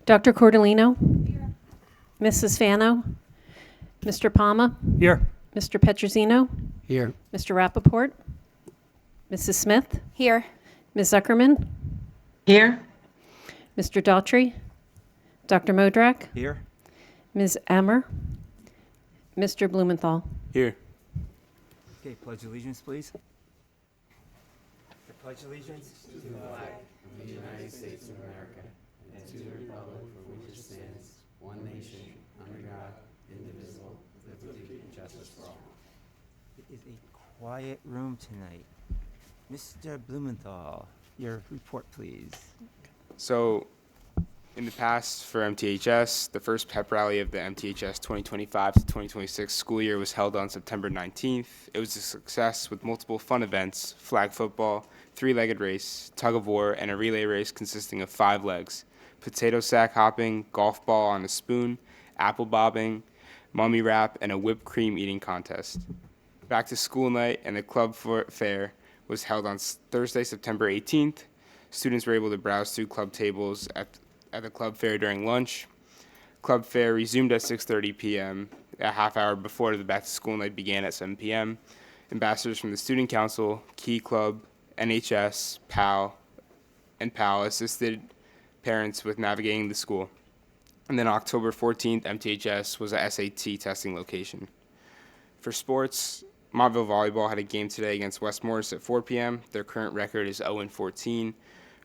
Dr. Cordolino? Here. Mrs. Fano? Mr. Palma? Here. Mr. Petrosino? Here. Mr. Rappaport? Mrs. Smith? Here. Ms. Zuckerman? Here. Mr. Daughtry? Dr. Modrak? Here. Ms. Emmer? Mr. Blumenthal? Here. Okay, pledge allegiance, please. I pledge allegiance to the flag of the United States of America and to the republic for which it stands, one nation, under God, indivisible, with liberty and justice for all. It is a quiet room tonight. Mr. Blumenthal, your report, please. So, in the past for MTHS, the first pep rally of the MTHS 2025 to 2026 school year was held on September 19th. It was a success with multiple fun events: flag football, three-legged race, tug of war, and a relay race consisting of 5 legs: potato sack hopping, golf ball on a spoon, apple bobbing, mummy wrap, and a whipped cream eating contest. Back to school night and the club fair was held on Thursday, September 18th. Students were able to browse through club tables at the club fair during lunch. Club fair resumed at 6:30 p.m., a half hour before the back to school night began at 7 p.m. Ambassadors from the Student Council, Key Club, NHS, PAL, and PAL assisted parents with navigating the school. And then October 14th, MTHS was a SAT testing location. For sports, Montville Volleyball had a game today against West Morris at 4 p.m. Their current record is 0-14.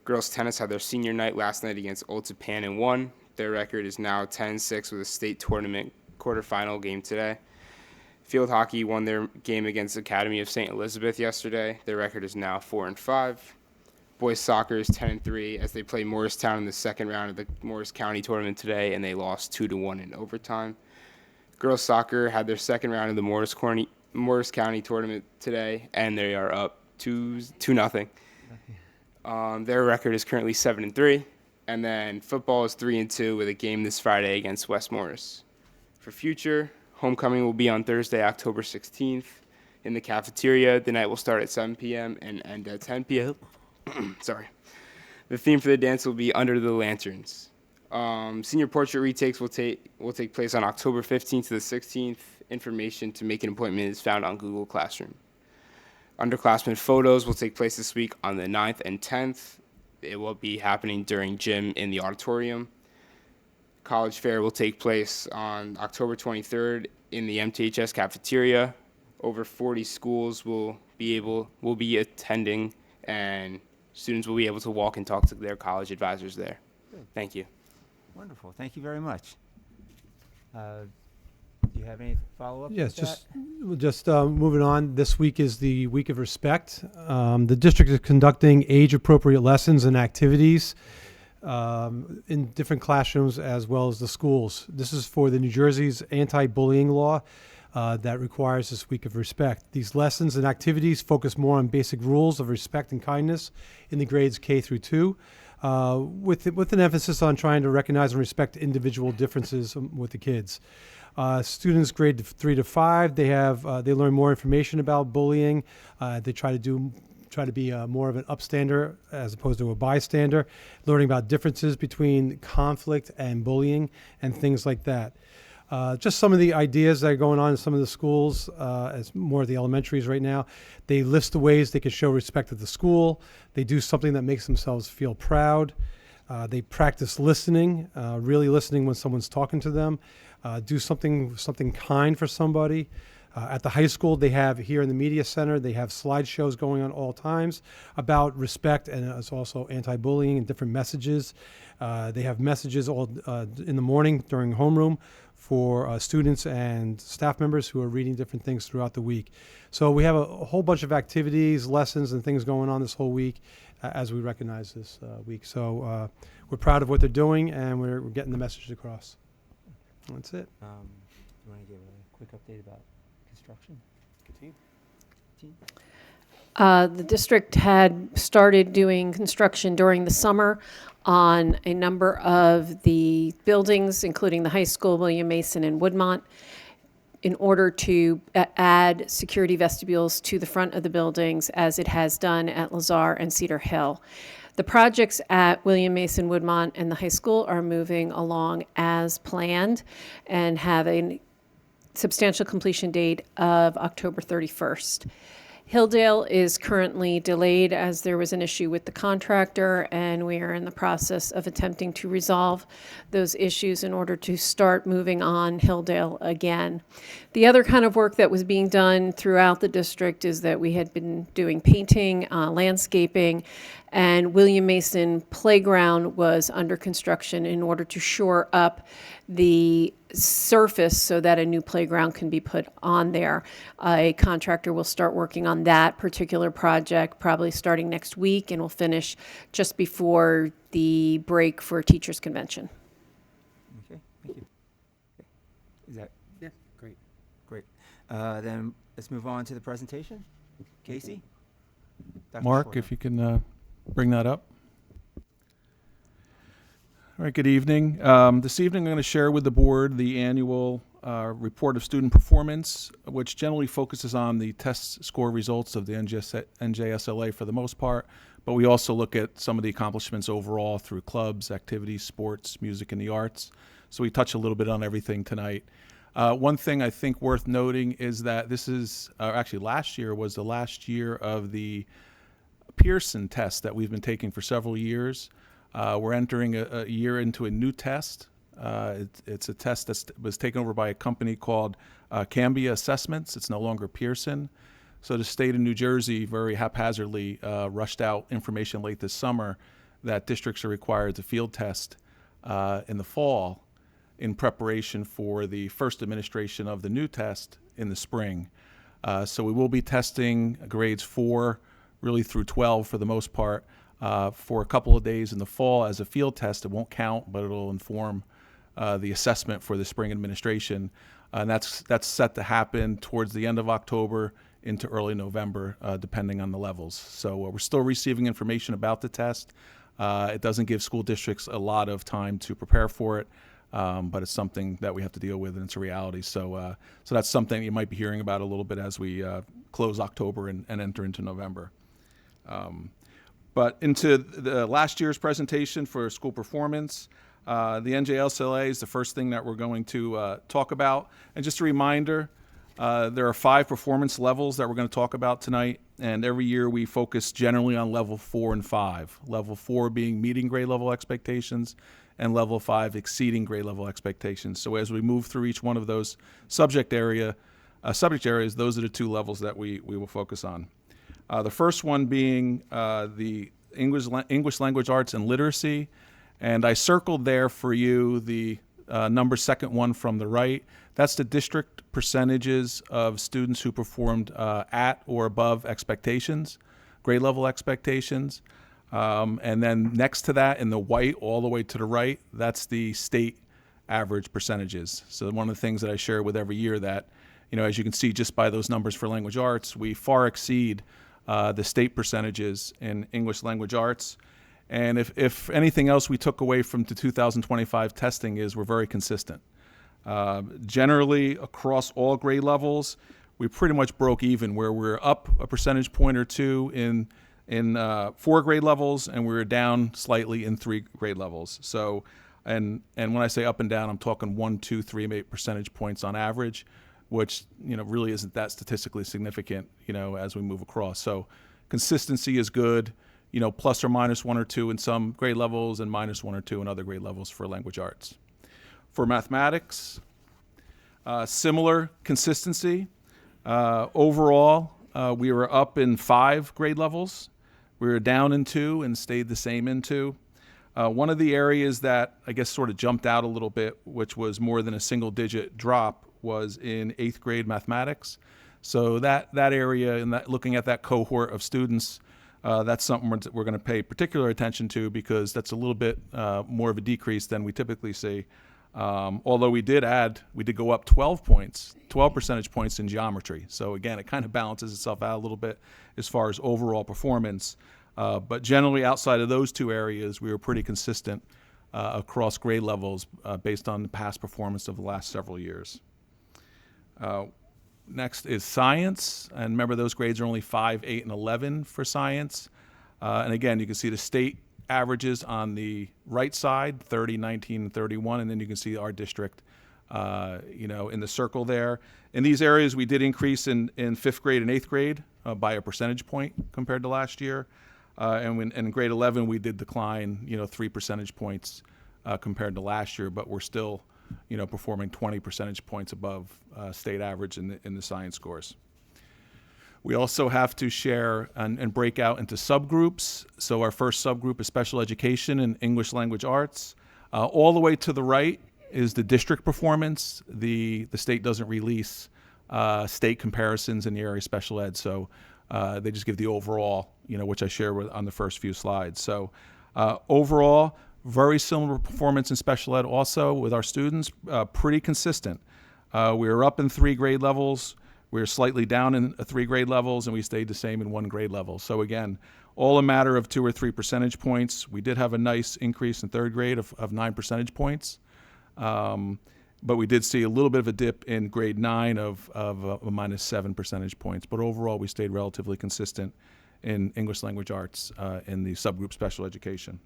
Girls tennis had their senior night last night against Old Japan and won. Their record is now 10-6 with a state tournament quarterfinal game today. Field hockey won their game against Academy of St. Elizabeth yesterday. Their record is now 4-5. Boys soccer is 10-3 as they play Morristown in the second round of the Morris County tournament today, and they lost 2-1 in overtime. Girls soccer had their second round of the Morris County tournament today, and they are up 2-0. Their record is currently 7-3, and then football is 3-2 with a game this Friday against West Morris. For future, homecoming will be on Thursday, October 16th in the cafeteria. The night will start at 7 p.m. and end at 10 p.m. Sorry. The theme for the dance will be Under the Lanterns. Senior portrait retakes will take place on October 15th to the 16th. Information to make an appointment is found on Google Classroom. Underclassmen photos will take place this week on the 9th and 10th. It will be happening during gym in the auditorium. College fair will take place on October 23rd in the MTHS cafeteria. Over 40 schools will be attending, and students will be able to walk and talk to their college advisors there. Good. Thank you. Wonderful. Thank you very much. Do you have any follow-up? Yes, just moving on. This week is the Week of Respect. The district is conducting age-appropriate lessons and activities in different classrooms as well as the schools. This is for the New Jersey's anti-bullying law that requires this Week of Respect. These lessons and activities focus more on basic rules of respect and kindness in the grades K through 2, with an emphasis on trying to recognize and respect individual differences with the kids. Students grade 3 to 5, they learn more information about bullying. They try to be more of an upstander as opposed to a bystander, learning about differences between conflict and bullying and things like that. Just some of the ideas that are going on in some of the schools, as more of the elementaries right now. They list the ways they can show respect at the school. They do something that makes themselves feel proud. They practice listening, really listening when someone's talking to them. Do something kind for somebody. At the high school, they have here in the media center, they have slideshows going on all times about respect, and it's also anti-bullying and different messages. They have messages all in the morning during homeroom for students and staff members who are reading different things throughout the week. So we have a whole bunch of activities, lessons, and things going on this whole week as we recognize this week. So we're proud of what they're doing, and we're getting the message across. That's it. You want to give a quick update about construction? The district had started doing construction during the summer on a number of the buildings, including the high school, William Mason, and Woodmont, in order to add security vestibules to the front of the buildings, as it has done at Lazar and Cedar Hill. The projects at William Mason, Woodmont, and the high school are moving along as planned and have a substantial completion date of October 31st. Hilldale is currently delayed as there was an issue with the contractor, and we are in the process of attempting to resolve those issues in order to start moving on Hilldale again. The other kind of work that was being done throughout the district is that we had been doing painting, landscaping, and William Mason Playground was under construction in order to shore up the surface so that a new playground can be put on there. A contractor will start working on that particular project probably starting next week, and will finish just before the break for Teachers Convention. Okay, thank you. Okay. Is that Yeah, great. great? Then let's move on to the presentation. Casey? Dr. Mark, Schwartz. if you can bring that up. All right, good evening. This evening, I'm going to share with the board the annual report of student performance, which generally focuses on the test score results of the NJSLA for the most part, but we also look at some of the accomplishments overall through clubs, activities, sports, music, and the arts. So we touch a little bit on everything tonight. One thing I think worth noting is that this is, actually last year was the last year of the Pearson test that we've been taking for several years. We're entering a year into a new test. It's a test that was taken over by a company called Cambia Assessments. It's no longer Pearson. So the state of New Jersey very haphazardly rushed out information late this summer that districts are required to field test in the fall in preparation for the first administration of the new test in the spring. So we will be testing grades 4 really through 12 for the most part for a couple of days in the fall as a field test. It won't count, but it'll inform the assessment for the spring administration. And that's set to happen towards the end of October into early November, depending on the levels. So we're still receiving information about the test. It doesn't give school districts a lot of time to prepare for it, but it's something that we have to deal with, and it's a reality. So that's something you might be hearing about a little bit as we close October and enter into November. But into the last year's presentation for school performance, the NJSLA is the first thing that we're going to talk about. And just a reminder, there are 5 performance levels that we're going to talk about tonight. And every year we focus generally on level 4 and 5. Level 4 being meeting grade level expectations, and level 5 exceeding grade level expectations. So as we move through each one of those subject areas, those are the 2 levels that we will focus on. The first one being the English language arts and literacy. And I circled there for you the second one from the right. That's the district percentages of students who performed at or above expectations, grade level expectations. And then next to that in the white all the way to the right, that's the state average percentages. So one of the things that I share with every year that, as you can see just by those numbers for language arts, we far exceed the state percentages in English language arts. And if anything else we took away from the 2025 testing is we're very consistent. Generally, across all grade levels, we pretty much broke even, where we're up a percentage point or 2 in 4 grade levels, and we were down slightly in 3 grade levels. So, and when I say up and down, I'm talking 1, 2, 3, maybe percentage points on average, which really isn't that statistically significant, as we move across. So consistency is good, plus or minus 1 or 2 in some grade levels and minus 1 or 2 in other grade levels for language arts. For mathematics, similar consistency. Overall, we were up in 5 grade levels. We were down in 2 and stayed the same in 2. One of the areas that I guess sort of jumped out a little bit, which was more than a single-digit drop, was in 8th grade mathematics. So that area and looking at that cohort of students, that's something we're going to pay particular attention to, because that's a little bit more of a decrease than we typically see. Although we did go up 12 percentage points in geometry. So again, it kind of balances itself out a little bit as far as overall performance. But generally outside of those 2 areas, we were pretty consistent across grade levels based on the past performance of the last several years. Next is science, and remember those grades are only 5, 8, and 11 for science. And again, you can see the state averages on the right side, 30, 19, and 31, and then you can see our district, in the circle there. In these areas, we did increase in 5th grade and 8th grade by a percentage point compared to last year. And in grade 11, we did decline, 3 percentage points compared to last year, but we're still, performing 20 percentage points above state average in the science scores. We also have to share and break out into subgroups. So our first subgroup is special education and English language arts. All the way to the right is the district performance. The state doesn't release state comparisons in the area of special ed, so they just give the overall, which I share on the first few slides. So overall, very similar performance in special ed also with our students, pretty consistent. We were up in 3 grade levels. We were slightly down in 3 grade levels, and we stayed the same in 1 grade level. So again, all a matter of 2 or 3 percentage points. We did have a nice increase in 3rd grade of 9 percentage points. But we did see a little bit of a dip in grade 9 of a minus 7 percentage points. But overall, we stayed relatively consistent in English language arts in the subgroup special education.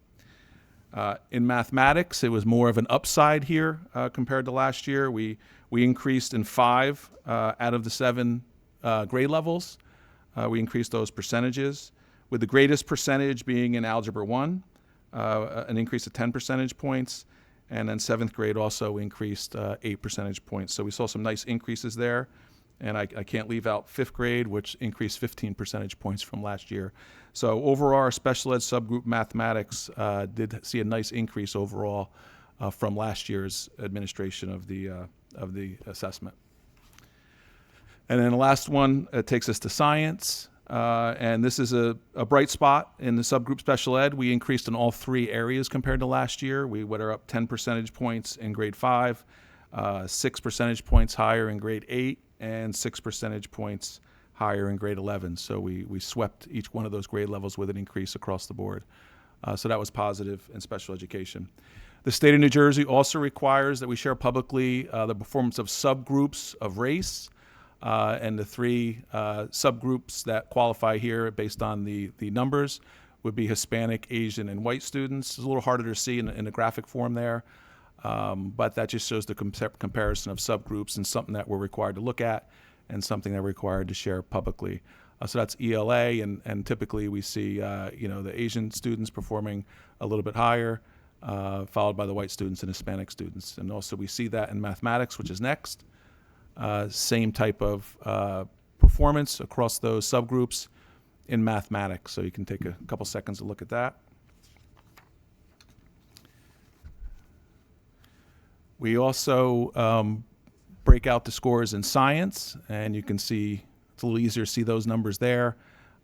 In mathematics, it was more of an upside here compared to last year. We increased in 5 out of the 7 grade levels. We increased those percentages, with the greatest percentage being in Algebra 1, an increase of 10 percentage points, and then 7th grade also increased 8 percentage points. So we saw some nice increases there, and I can't leave out 5th grade, which increased 15 percentage points from last year. So overall, our special ed subgroup mathematics did see a nice increase overall from last year's administration of the assessment. And then the last one takes us to science. And this is a bright spot in the subgroup special ed. We increased in all 3 areas compared to last year. We were up 10 percentage points in grade 5, 6 percentage points higher in grade 8, and 6 percentage points higher in grade 11. So we swept each one of those grade levels with an increase across the board. So that was positive in special education. The state of New Jersey also requires that we share publicly the performance of subgroups of race. And the 3 subgroups that qualify here based on the numbers would be Hispanic, Asian, and white students. It's a little harder to see in the graphic form there, but that just shows the comparison of subgroups and something that we're required to look at and something that we're required to share publicly. So that's ELA, and typically we see the Asian students performing a little bit higher, followed by the white students and Hispanic students. And also we see that in mathematics, which is next. Same type of performance across those subgroups in mathematics. So you can take a couple seconds to look at that. We also break out the scores in science, and you can see it's a little easier to see those numbers there.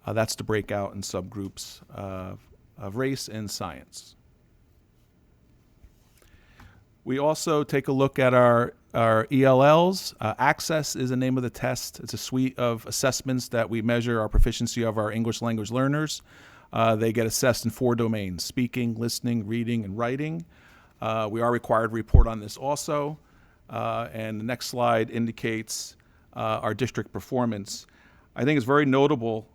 That's the breakout in subgroups of race and science. We also take a look at our ELLs. Access is the name of the test. It's a suite of assessments that we measure our proficiency of our English language learners. They get assessed in 4 domains: speaking, listening, reading, and writing. We are required to report on this also. And the next slide indicates our district performance. I think it's very notable.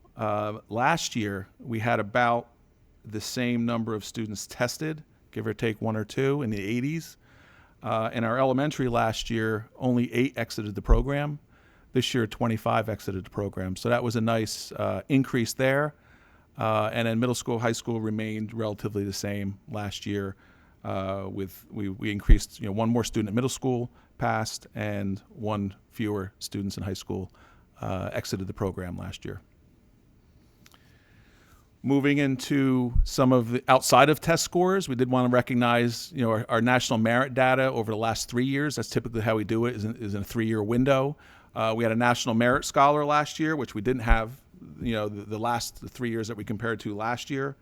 Last year, we had about the same number of students tested, give or take 1 or 2, in the 80s. In our elementary last year, only 8 exited the program. This year, 25 exited the program. So that was a nice increase there. And then middle school, high school remained relatively the same last year. We increased, 1 more student at middle school passed, and 1 fewer students in high school exited the program last year. Moving into some of the outside of test scores, we did want to recognize, our national merit data over the last 3 years. That's typically how we do it, is in a 3-year window. We had a national merit scholar last year, which we didn't have, the 3 years that we compared to last year.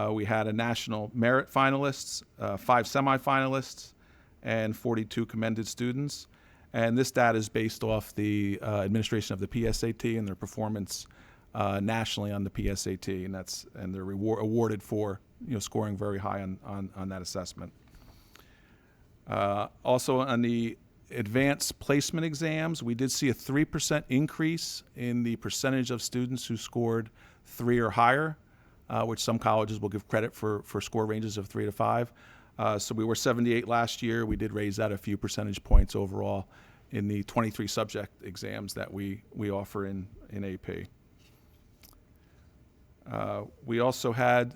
We had a national merit finalists, 5 semifinalists, and 42 commended students. And this data is based off the administration of the PSAT and their performance nationally on the PSAT, and they're awarded for scoring very high on that assessment. Also on the advanced placement exams, we did see a 3% increase in the percentage of students who scored 3 or higher. which some colleges will give credit for score ranges of 3 to 5. So we were 78 last year. We did raise that a few percentage points overall in the 23 subject exams that we offer in AP. We also had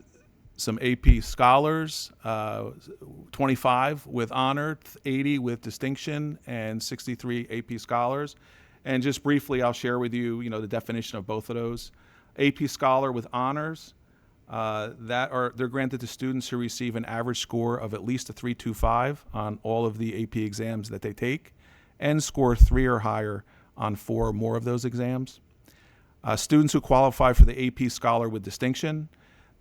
some AP scholars, 25 with honor, 80 with distinction, and 63 AP scholars. And just briefly, I'll share with you, the definition of both of those. AP scholar with honors, they're granted to students who receive an average score of at least a 3.25 on all of the AP exams that they take, and score 3 or higher on 4 or more of those exams. Students who qualify for the AP Scholar with distinction,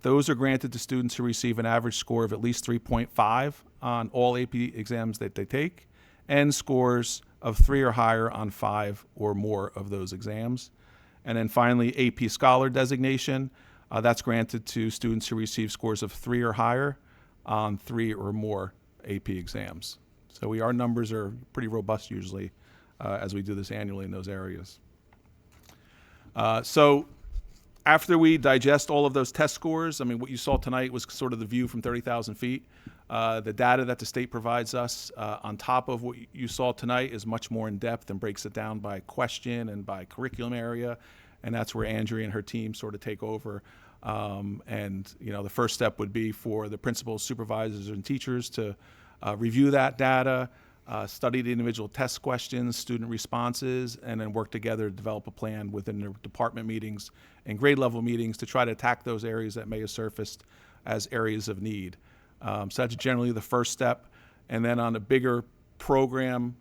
those are granted to students who receive an average score of at least 3.5 on all AP exams that they take, and scores of 3 or higher on 5 or more of those exams. And then finally, AP Scholar designation, that's granted to students who receive scores of 3 or higher on 3 or more AP exams. So our numbers are pretty robust usually as we do this annually in those areas. So after we digest all of those test scores, what you saw tonight was sort of the view from 30,000 feet. The data that the state provides us on top of what you saw tonight is much more in depth and breaks it down by question and by curriculum area. And that's where Andrea and her team sort of take over. The first step would be for the principals, supervisors, and teachers to review that data, study the individual test questions, student responses, and then work together to develop a plan within their department meetings and grade level meetings to try to attack those areas that may have surfaced as areas of need. So that's generally the first step. And then on a bigger program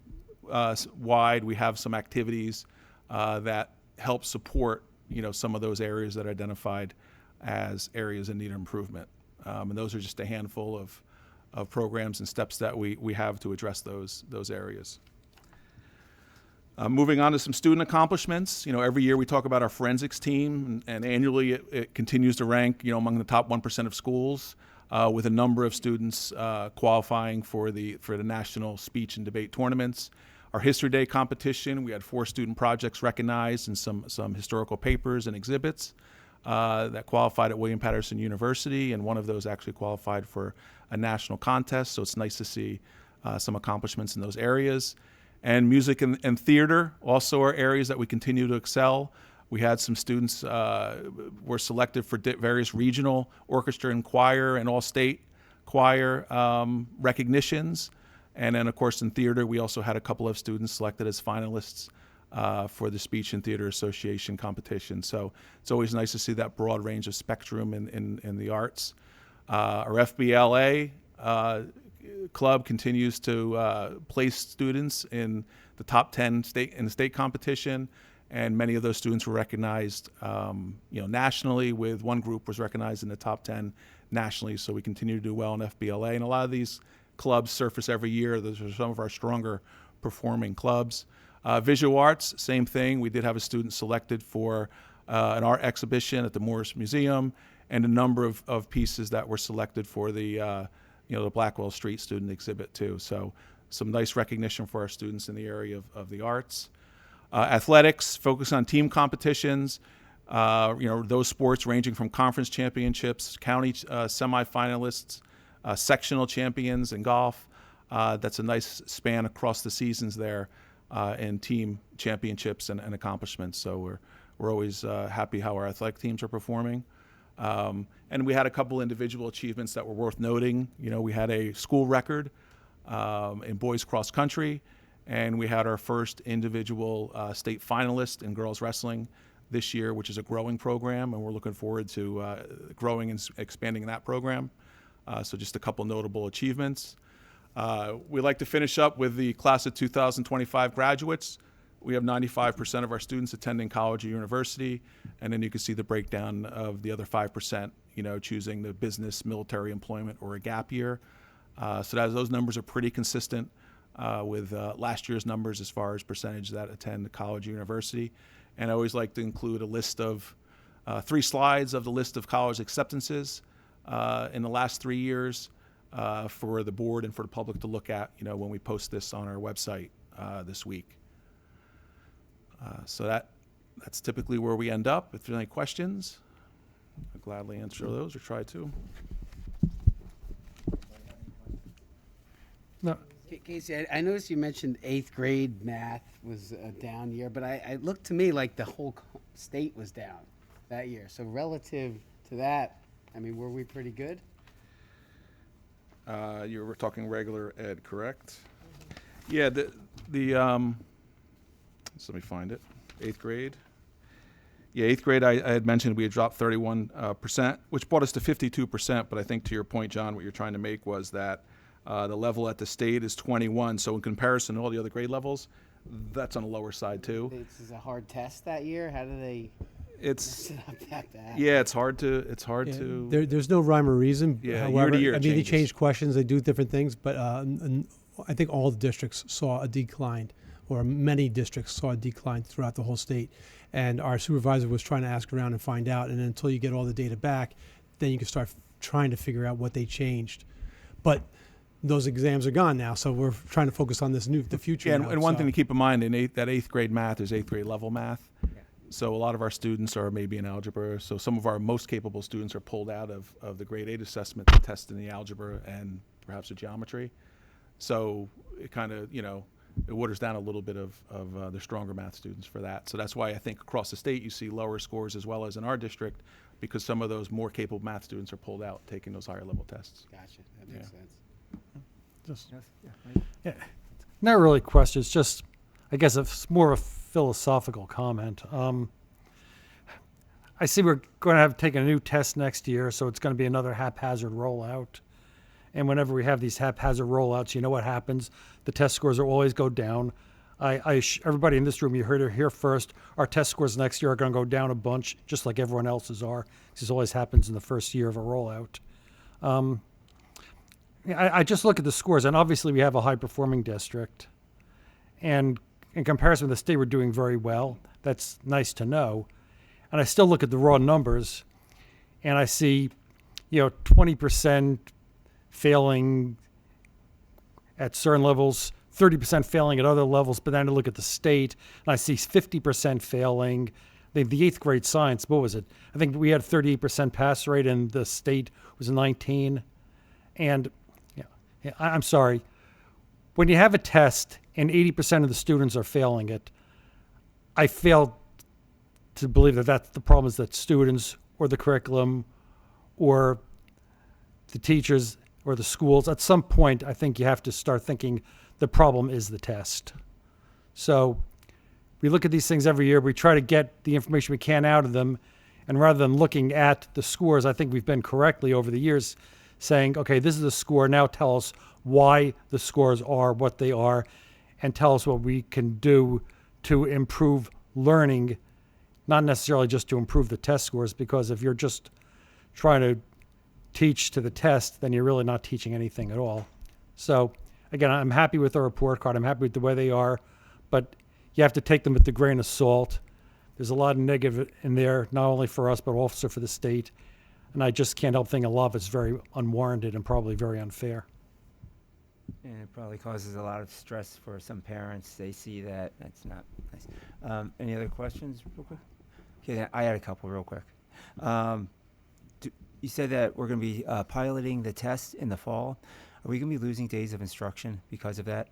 wide, we have some activities that help support some of those areas that are identified as areas in need of improvement. And those are just a handful of programs and steps that we have to address those areas. Moving on to some student accomplishments. Every year we talk about our forensics team, and annually it continues to rank among the top 1% of schools, with a number of students qualifying for the national speech and debate tournaments. Our History Day competition, we had 4 student projects recognized and some historical papers and exhibits that qualified at William Patterson University, and one of those actually qualified for a national contest, so it's nice to see some accomplishments in those areas. And music and theater also are areas that we continue to excel. We had some students were selected for various regional orchestra and choir and all-state choir recognitions. And then, of course, in theater, we also had a couple of students selected as finalists for the Speech and Theater Association competition. So it's always nice to see that broad range of spectrum in the arts. Our FBLA club continues to place students in the top 10 in the state competition, and many of those students were recognized nationally. With one group was recognized in the top 10 nationally, so we continue to do well in FBLA. And a lot of these clubs surface every year. Those are some of our stronger performing clubs. Visual arts, same thing. We did have a student selected for an art exhibition at the Morris Museum, and a number of pieces that were selected for the Blackwell Street student exhibit too. So some nice recognition for our students in the area of the arts. Athletics, focus on team competitions. Those sports ranging from conference championships, county semifinalists, sectional champions in golf. That's a nice span across the seasons there, and team championships and accomplishments. So we're always happy how our athletic teams are performing. And we had a couple individual achievements that were worth noting. We had a school record in boys cross country, and we had our first individual state finalist in girls wrestling this year, which is a growing program, and we're looking forward to growing and expanding that program. So just a couple notable achievements. We like to finish up with the class of 2025 graduates. We have 95% of our students attending college or university, and then you can see the breakdown of the other 5%, choosing the business, military employment, or a gap year. So those numbers are pretty consistent with last year's numbers as far as percentage that attend college or university. And I always like to include a list of 3 slides of the list of college acceptances in the last 3 years for the board and for the public to look at, when we post this on our website this week. So that's typically where we end up. If there are any questions. I'll gladly answer those or try to. No. Casey, I noticed you mentioned 8th grade math was a down year, but it looked to me like the whole state was down that year. So relative to that, I mean, were we pretty good? You were talking regular ed, correct? Yeah, so let me find it. 8th grade. Yeah, 8th grade, I had mentioned we had dropped 31%, which brought us to 52%. But I think to your point, John, what you're trying to make was that the level at the state is 21. So in comparison to all the other grade levels, that's on the lower side too. This is a hard test that year. How do they It's mess it up that bad? yeah, it's hard to There's no rhyme or reason. Yeah, year However, to year it I mean, they changes. change questions, they do different things, but I think all the districts saw a decline, or many districts saw a decline throughout the whole state. And our supervisor was trying to ask around and find out, and then until you get all the data back, then you can start trying to figure out what they changed. But those exams are gone now, so we're trying to focus on the future. Yeah, now, and one so- thing to keep in mind, that 8th grade math is 8th grade level math. So a lot of our students are maybe in algebra. So some of our most capable students are pulled out of the grade 8 assessment to test in the algebra and perhaps the geometry. So it kind of, it waters down a little bit of the stronger math students for that. So that's why I think across the state you see lower scores as well as in our district, because some of those more capable math students are pulled out taking those higher level tests. Gotcha. That makes sense. Just, Yes, yeah, Mike? yeah, not really a question. It's just, I guess it's more of a philosophical comment. I see we're going to have taken a new test next year, so it's going to be another haphazard rollout. And whenever we have these haphazard rollouts, you know what happens? The test scores will always go down. Everybody in this room, you heard it here first. Our test scores next year are going to go down a bunch, just like everyone else's are. This always happens in the first year of a rollout. I just look at the scores, and obviously we have a high-performing district. And in comparison with the state, we're doing very well. That's nice to know. And I still look at the raw numbers, and I see, 20% failing at certain levels, 30% failing at other levels, but then I look at the state, and I see 50% failing. The 8th grade science, what was it? I think we had 38% pass rate, and the state was 19. And I'm sorry, when you have a test and 80% of the students are failing it, I fail to believe that the problem is that students or the curriculum or the teachers or the schools. At some point, I think you have to start thinking the problem is the test. So we look at these things every year. We try to get the information we can out of them. And rather than looking at the scores, I think we've been correctly over the years saying, okay, this is the score. Now tell us why the scores are what they are, and tell us what we can do to improve learning, not necessarily just to improve the test scores, because if you're just trying to teach to the test, then you're really not teaching anything at all. So again, I'm happy with the report card. I'm happy with the way they are, but you have to take them with the grain of salt. There's a lot of negative in there, not only for us, but also for the state. And I just can't help thinking a lot of it's very unwarranted and probably very unfair. And it probably causes a lot of stress for some parents. They see that. That's not nice. Any other questions real quick? Okay, I had a couple real quick. You said that we're going to be piloting the test in the fall. Are we going to be losing days of instruction because of that?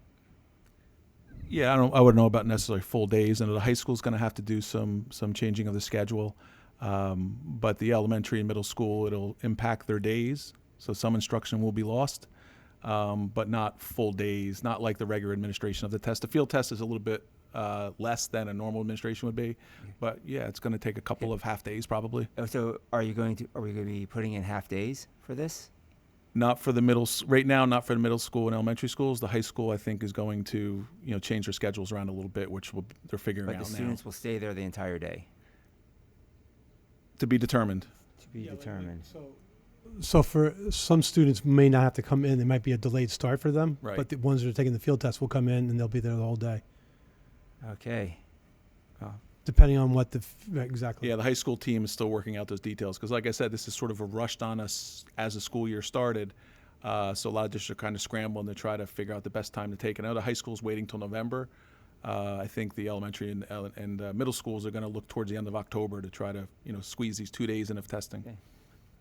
Yeah, I wouldn't know about necessarily full days, and the high school's going to have to do some changing of the schedule. But the elementary and middle school, it'll impact their days, so some instruction will be lost, but not full days, not like the regular administration of the test. The field test is a little bit less than a normal administration would be, but yeah, it's going to take a couple of half days probably. So are we going to be putting in half days for this? Not for the right now, not for the middle school and elementary schools. The high school, I think, is going to change their schedules around a little bit, which they're figuring But out the now. students will stay there the entire day. To be determined. To be determined. So for some students may not have to come in. There might be a delayed start for them. Right. But the ones that are taking the field test will come in and they'll be there the whole day, Okay. depending on what exactly. Yeah, the high school team is still working out those details because, like I said, this is sort of a rushed on us as the school year started. So a lot of districts are kind of scrambling to try to figure out the best time to take it. I know the high school's waiting till November I think the elementary and middle schools are going to look towards the end of October to try to, squeeze these 2 days in of testing. Okay.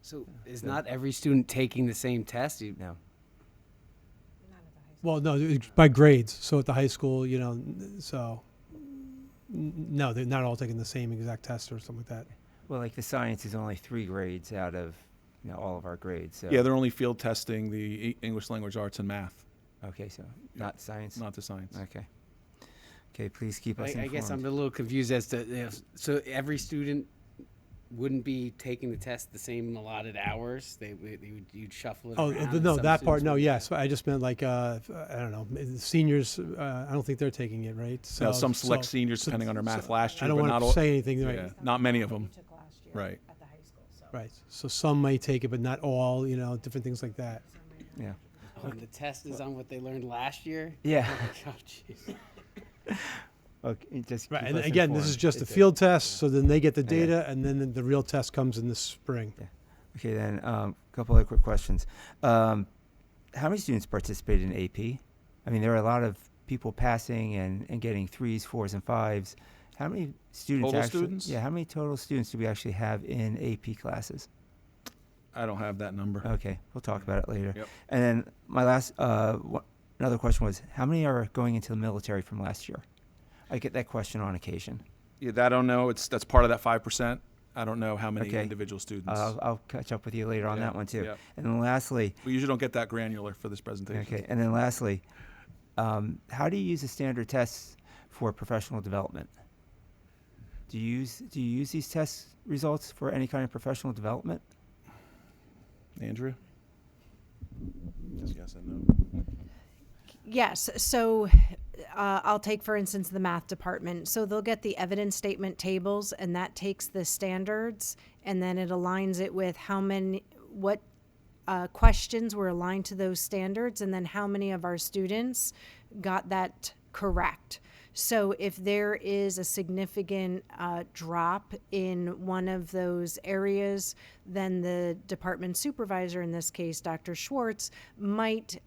So is not every student taking the same test? No. Well, no, it's by grades. So at the high school, no, they're not all taking the same exact test or something like that. Well, like the science is only 3 grades out of all of our grades. So. Yeah, they're only field testing the English language arts and math, Okay, so not science. not the science. Okay. Okay, please keep us I informed. guess I'm a little confused as to, so every student wouldn't be taking the test the same allotted hours? You'd shuffle it Oh, around? and no, some that part, students no, would- yes. I just meant like, I don't know, seniors, I don't think they're taking it, right? Now, So some select so- seniors, depending on their math last year, I don't but want not to all. say anything, right? Yeah, not many of them. Right. Right. So some may take it, but not all, different things like that. Yeah. Oh, and the test is on what they learned last year? Yeah. Oh, jeez. Okay, just Right. keep And us again, this is informed. just a It's field test, so then they get the Okay. data, and then the real test comes in the spring. Okay, then a couple other quick questions. How many students participate in AP? I mean, there are a lot of people passing and getting 3s, 4s, and 5s. How many students Total actually? students? Yeah, how many total students do we actually have in AP classes? I don't have that number. Okay, we'll talk about it later. Yep. And then my last, another question was, how many are going into the military from last year? I get that question on occasion. Yeah, that I don't know. That's part of that 5%. I don't know how many Okay. individual students. I'll catch up with you later on Yeah, that one too. yeah. And then lastly, We usually don't get that granular for this presentation. okay, and then lastly, how do you use the standard tests for professional development? Do you use these test results for any kind of professional development? Andrea? Yes and no. Yes, so I'll take, for instance, the math department. So they'll get the evidence statement tables, and that takes the standards, and then it aligns it with what questions were aligned to those standards, and then how many of our students got that correct. So if there is a significant drop in one of those areas, then the department supervisor, in this case, Dr. Schwartz, might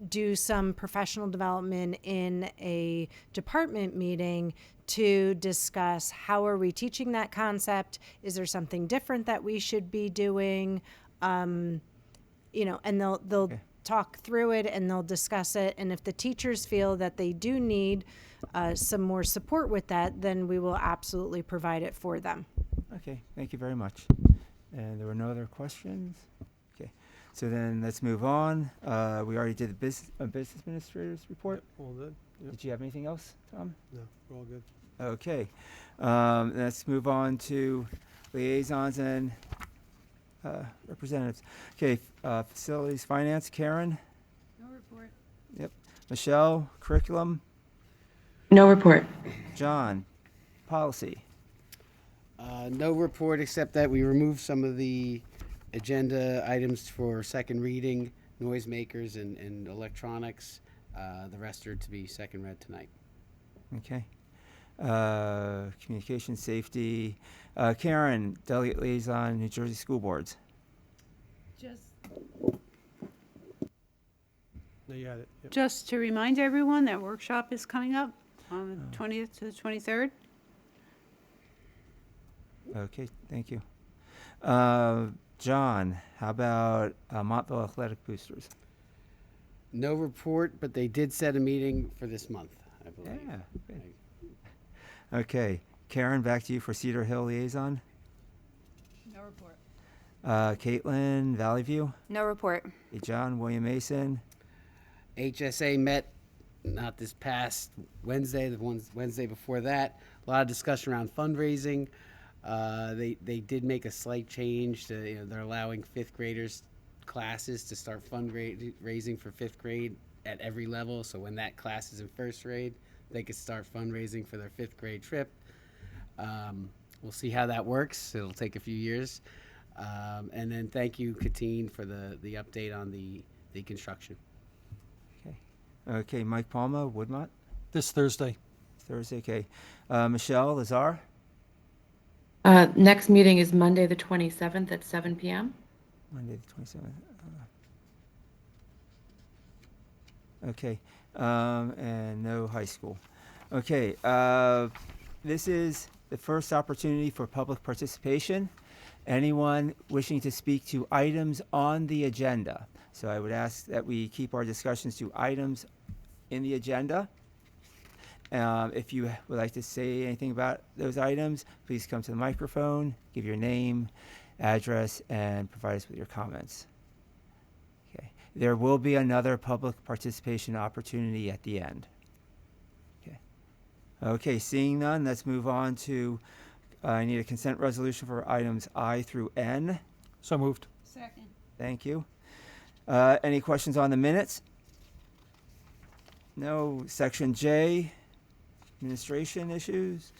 do some professional development in a department meeting to discuss how are we teaching that concept? Is there something different that we should be doing? And they'll Okay. talk through it and they'll discuss it. And if the teachers feel that they do need some more support with that, then we will absolutely provide it for them. Okay, thank you very much. And there were no other questions? Okay, so then let's move on. We already did the business administrator's report. All good? Yep. Did you have anything else, Tom? No, we're all good. Okay, let's move on to liaisons and representatives. Okay, facilities, finance, Karen? No report. Yep. Michelle, curriculum? No report. John, policy? No report, except that we removed some of the agenda items for second reading, noisemakers and electronics. The rest are to be second read tonight. Okay. Communication safety. Karen, delegate liaison, New Jersey School Boards. No, you had it. Yep. Just to remind everyone, that workshop is coming up on the 20th to the 23rd. Okay, thank you. John, how about Montville Athletic Boosters? No report, but they did set a meeting for this month, I believe. Yeah, good. Okay, Karen, back to you for Cedar Hill liaison. No report. Caitlin, Valley View. No report. Hey, John, William Mason. HSA met not this past Wednesday, the Wednesday before that. A lot of discussion around fundraising. They did make a slight change to, they're allowing fifth graders classes to start fundraising for fifth grade at every level. So when that class is in first grade, they could start fundraising for their fifth grade trip. We'll see how that works. It'll take a few years. And then thank you, Katine, for the update on the construction. Okay, Mike Palma, Woodmont. This Thursday. Thursday, okay. Michelle, Lazar. Next meeting is Monday, the 27th at 7 p.m. Monday the 27th. Okay, and no high school. Okay, this is the first opportunity for public participation. Anyone wishing to speak to items on the agenda. So I would ask that we keep our discussions to items in the agenda. If you would like to say anything about those items, please come to the microphone, give your name, address, and provide us with your comments. Okay. There will be another public participation opportunity at the end. Okay. Okay, seeing none, let's move on to, I need a consent resolution for items I through N. So moved. Second. Thank you. Any questions on the minutes? No. Section J, administration issues.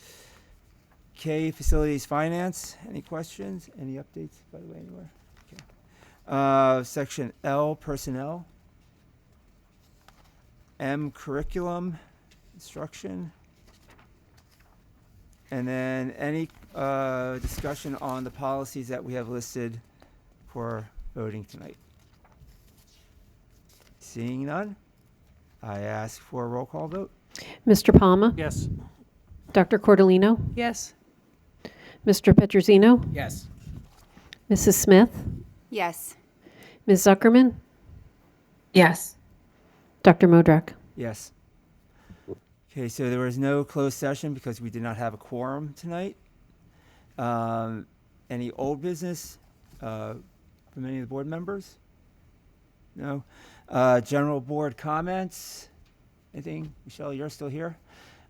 K, facilities finance. Any questions? Any updates, by the way, anywhere? Okay. Section L, personnel. M, curriculum, instruction. And then any discussion on the policies that we have listed for voting tonight? Seeing none, I ask for a roll call vote. Mr. Palma? Yes. Dr. Cordolino? Yes. Mr. Petrosino? Yes. Mrs. Smith? Yes. Ms. Zuckerman? Yes. Dr. Modrak? Yes. Okay, so there was no closed session because we did not have a quorum tonight. Any old business from any of the board members? No. General board comments? Anything? Michelle, you're still here?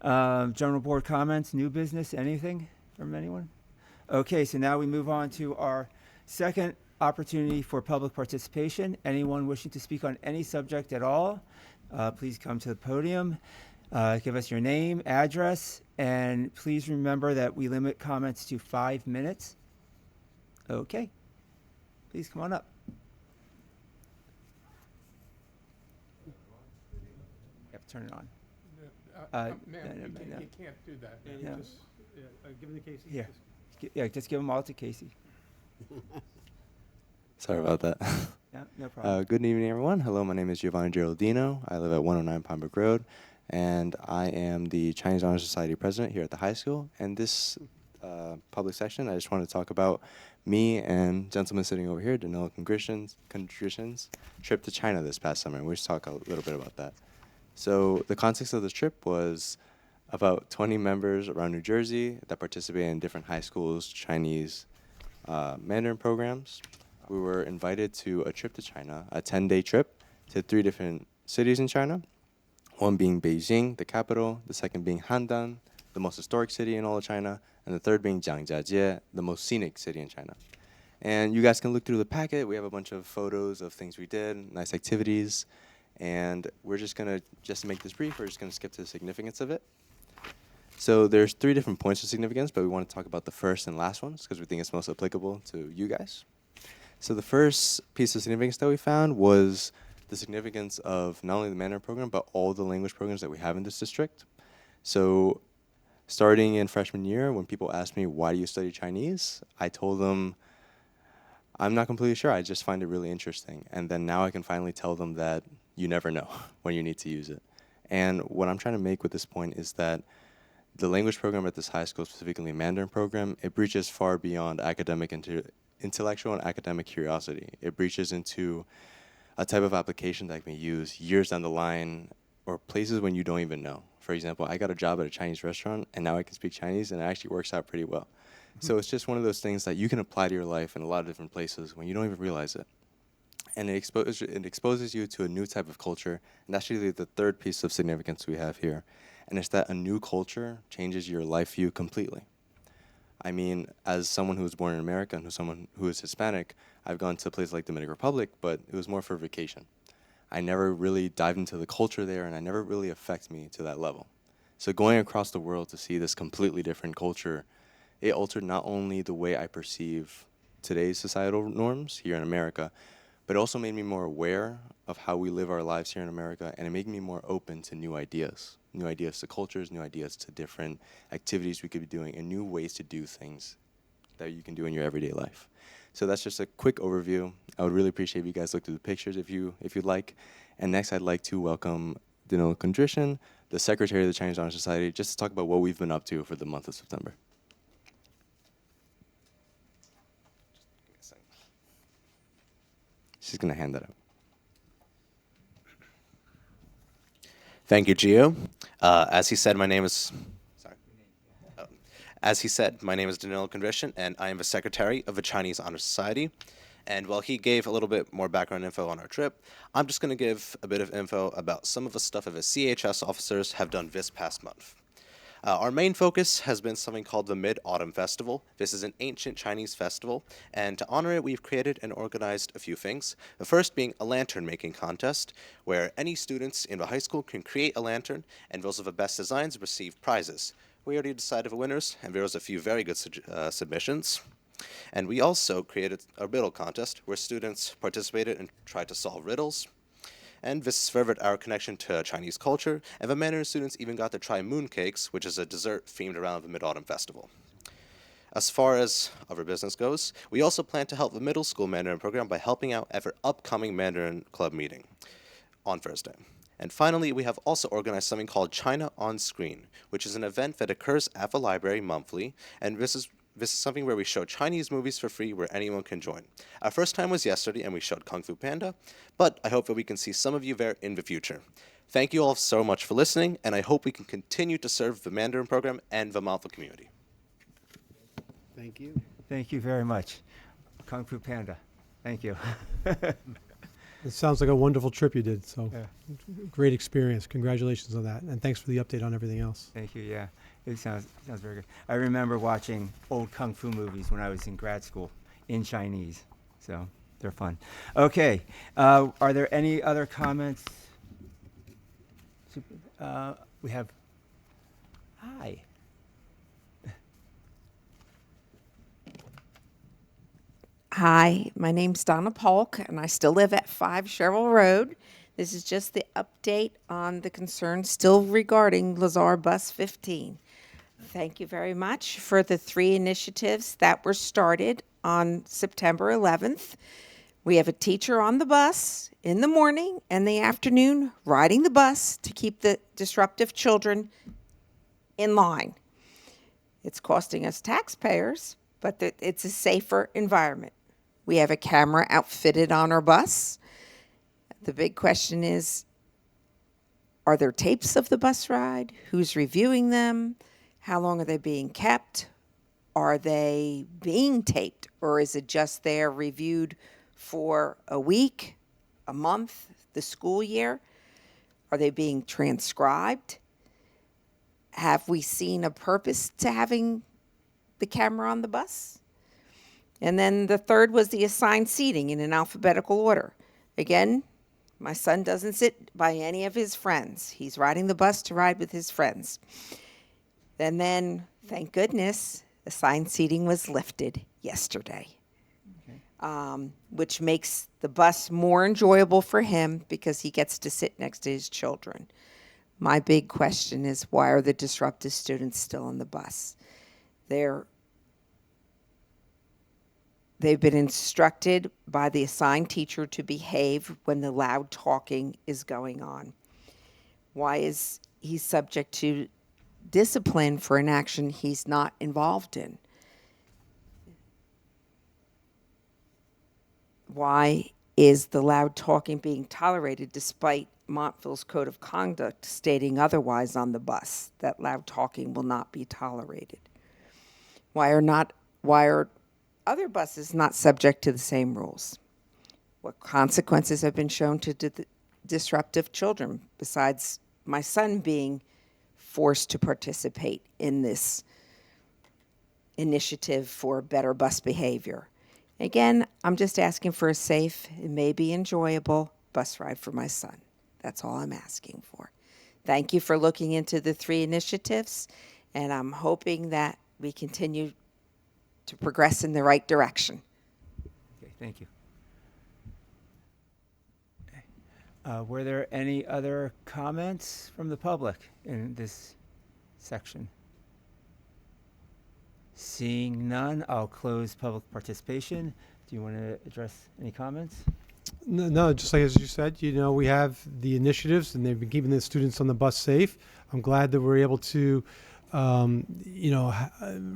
General board comments, new business, anything from anyone? Okay, so now we move on to our second opportunity for public participation. Anyone wishing to speak on any subject at all, please come to the podium. Give us your name, address, and please remember that we limit comments to 5 minutes. Okay. Please come on up. You have to turn it on. Ma'am, no, you can't do that. No. Just, Give it to Casey. Here. Yeah, just give them all to Casey. Sorry about that. Yeah, no problem. Good evening, everyone. Hello, my name is Giovanni Geraldino. I live at 109 Pembroke Road, and I am the Chinese Honor Society president here at the high school. And this public session, I just want to talk about me and gentleman sitting over here, Danilo Contrition's trip to China this past summer. And we'll just talk a little bit about that. So the context of this trip was about 20 members around New Jersey that participated in different high schools' Chinese Mandarin programs. We were invited to a trip to China, a 10-day trip to 3 different cities in China, one being Beijing, the capital, the second being Handan, the most historic city in all of China, and the third being Jiangjiajie, the most scenic city in China. And you guys can look through the packet. We have a bunch of photos of things we did, nice activities, and we're just going to make this brief, we're just going to skip to the significance of it. So there's 3 different points of significance, but we want to talk about the first and last ones because we think it's most applicable to you guys. So the first piece of significance that we found was the significance of not only the Mandarin program, but all the language programs that we have in this district. So starting in freshman year, when people asked me, why do you study Chinese? I told them, I'm not completely sure. I just find it really interesting. And then now I can finally tell them that you never know when you need to use it. And what I'm trying to make with this point is that the language program at this high school, specifically Mandarin program, it reaches far beyond academic intellectual and academic curiosity. It breaches into a type of application that can be used years down the line or places when you don't even know. For example, I got a job at a Chinese restaurant and now I can speak Chinese and it actually works out pretty well. So it's just one of those things that you can apply to your life in a lot of different places when you don't even realize it. And it exposes you to a new type of culture. And that's really the third piece of significance we have here. And it's that a new culture changes your life view completely. I mean, as someone who was born in America and someone who is Hispanic, I've gone to places like Dominican Republic, but it was more for vacation. I never really dived into the culture there, and it never really affected me to that level. So going across the world to see this completely different culture, it altered not only the way I perceive today's societal norms here in America, but it also made me more aware of how we live our lives here in America, and it made me more open to new ideas to cultures, new ideas to different activities we could be doing, and new ways to do things that you can do in your everyday life. So that's just a quick overview. I would really appreciate if you guys look through the pictures if you'd like. And next, I'd like to welcome Danilo Kondrishin, the Secretary of the Chinese Honor Society, just to talk about what we've been up to for the month of September. She's going to hand that out. Thank you, Gio. As he said, my name is Danilo Kondrishin, and I am the Secretary of the Chinese Honor Society. And while he gave a little bit more background info on our trip, I'm just going to give a bit of info about some of the stuff that the CHS officers have done this past month. Our main focus has been something called the Mid-Autumn Festival. This is an ancient Chinese festival, and to honor it, we've created and organized a few things. The first being a lantern-making contest, where any students in the high school can create a lantern, and those with the best designs receive prizes. We already decided the winners, and there was a few very good submissions. And we also created a riddle contest, where students participated and tried to solve riddles. And this furthered our connection to Chinese culture, and the Mandarin students even got to try mooncakes, which is a dessert themed around the Mid-Autumn Festival. As far as other business goes, we also plan to help the middle school Mandarin program by helping out at their upcoming Mandarin Club meeting on Thursday. And finally, we have also organized something called China on Screen, which is an event that occurs at the library monthly, and this is something where we show Chinese movies for free where anyone can join. Our first time was yesterday, and we showed Kung Fu Panda, but I hope that we can see some of you there in the future. Thank you all so much for listening, and I hope we can continue to serve the Mandarin program and the Montville community. Thank you. Thank you very much. Kung Fu Panda. Thank you. It sounds like a wonderful trip you did, so Yeah. great experience. Congratulations on that, and thanks for the update on everything else. Thank you. Yeah, it sounds very good. I remember watching old kung fu movies when I was in grad school in Chinese, so they're fun. Okay, are there any other comments? We have. Hi. Hi, my name's Donna Polk, and I still live at 5 Cheryl Road. This is just the update on the concerns still regarding Lazar Bus 15. Thank you very much for the 3 initiatives that were started on September 11th. We have a teacher on the bus in the morning and the afternoon riding the bus to keep the disruptive children in line. It's costing us taxpayers, but it's a safer environment. We have a camera outfitted on our bus. The big question is, are there tapes of the bus ride? Who's reviewing them? How long are they being kept? Are they being taped, or is it just there reviewed for a week, a month, the school year? Are they being transcribed? Have we seen a purpose to having the camera on the bus? And then the third was the assigned seating in an alphabetical order. Again, my son doesn't sit by any of his friends. He's riding the bus to ride with his friends. And then, thank goodness, assigned seating was lifted yesterday, which makes the bus more enjoyable for him because he gets to sit next to his children. My big question is, why are the disruptive students still on the bus? They've been instructed by the assigned teacher to behave when the loud talking is going on. Why is he subject to discipline for an action he's not involved in? Why is the loud talking being tolerated despite Montville's Code of Conduct stating otherwise on the bus, that loud talking will not be tolerated? Why are other buses not subject to the same rules? What consequences have been shown to disruptive children, besides my son being forced to participate in this initiative for better bus behavior? Again, I'm just asking for a safe and maybe enjoyable bus ride for my son. That's all I'm asking for. Thank you for looking into the 3 initiatives, and I'm hoping that we continue to progress in the right direction. Okay, thank you. Were there any other comments from the public in this section? Seeing none, I'll close public participation. do you want to address any comments? No, just like as you said, we have the initiatives and they've been keeping the students on the bus safe. I'm glad that we're able to,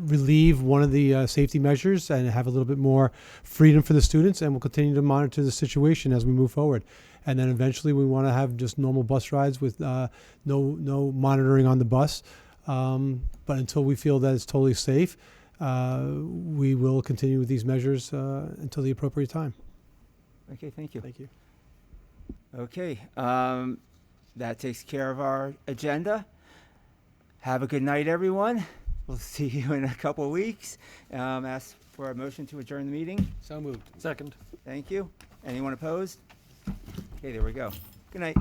relieve one of the safety measures and have a little bit more freedom for the students. And we'll continue to monitor the situation as we move forward. And then eventually we want to have just normal bus rides with no monitoring on the bus. But until we feel that it's totally safe, we will continue with these measures until the appropriate time. Okay, thank you. Thank you. Okay, that takes care of our agenda. Have a good night, everyone. We'll see you in a couple of weeks. Ask for a motion to adjourn the meeting. So moved. Second. Thank you. Anyone opposed? Okay, there we go. Good night.